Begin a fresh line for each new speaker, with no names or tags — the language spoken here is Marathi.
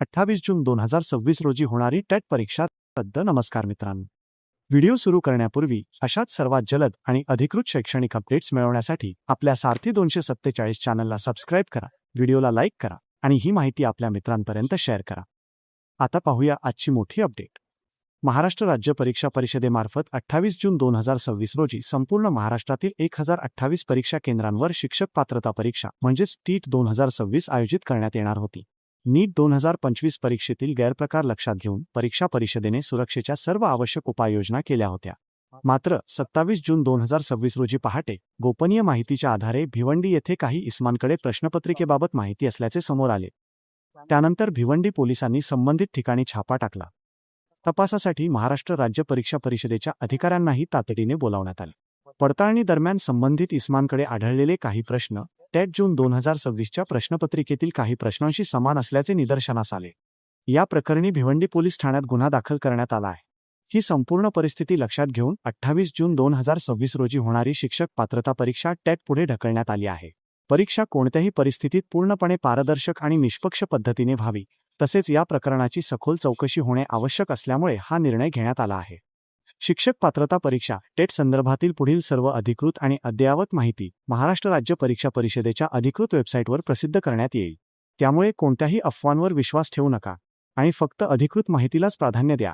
28 जून 2026 रोजी होणारी टेट परीक्षा रद्द. नमस्कार मित्रांनो, व्हिडिओ सुरू करण्यापूर्वी अशाच सर्वात जलद आणि अधिकृत शैक्षणिक अपडेट्स मिळवण्यासाठी आपल्या सारथी 247 चॅनलला सबस्क्राईब करा, व्हिडिओला लाईक करा आणि ही माहिती आपल्या मित्रांपर्यंत शेअर करा. आता पाहूया आजची मोठी अपडेट. महाराष्ट्र राज्य परीक्षा परिषदेमार्फत 28 जून 2026 रोजी संपूर्ण महाराष्ट्रातील 1028 परीक्षा केंद्रांवर शिक्षक पात्रता परीक्षा म्हणजेच टीट 2026 आयोजित करण्यात येणार होती. नीट 2025 परीक्षेतील गैरप्रकार लक्षात घेऊन परीक्षा परिषदेने सुरक्षेच्या सर्व आवश्यक उपाययोजना केल्या होत्या. मात्र 27 जून 2026 रोजी पहाटे गोपनीय माहितीच्या आधारे भिवंडी येथे काही इस्मांकडे प्रश्नपत्रिकेबाबत माहिती असल्याचे समोर आले. त्यानंतर भिवंडी पोलिसांनी संबंधित ठिकाणी छापा टाकला. तपासासाठी महाराष्ट्र राज्य परीक्षा परिषदेच्या अधिकाऱ्यांनाही तातडीने बोलावण्यात आले. पडताळणी दरम्यान संबंधित इस्मांकडे आढळलेले काही प्रश्न टेट जून 2026च्या प्रश्नपत्रिकेतील काही प्रश्नांशी समान असल्याचे निदर्शनास आले. या प्रकरणी भिवंडी पोलीस ठाण्यात गुन्हा दाखल करण्यात आला आहे. ही संपूर्ण परिस्थिती लक्षात घेऊन 28 जून 2026 रोजी होणारी शिक्षक पात्रता परीक्षा टेट पुढे ढकलण्यात आली आहे. परीक्षा कोणत्याही परिस्थितीत पूर्णपणे पारदर्शक आणि निष्पक्ष पद्धतीने व्हावी, तसेच या प्रकरणाची सखोल चौकशी होणे आवश्यक असल्यामुळे हा निर्णय घेण्यात आला आहे. शिक्षक पात्रता परीक्षा टेट संदर्भातील पुढील सर्व अधिकृत आणि अद्ययावत माहिती महाराष्ट्र राज्य परीक्षा परिषदेच्या अधिकृत वेबसाईटवर प्रसिद्ध करण्यात येईल. त्यामुळे कोणत्याही अफवांवर विश्वास ठेवू नका आणि फक्त अधिकृत माहितीलाच प्राधान्य द्या.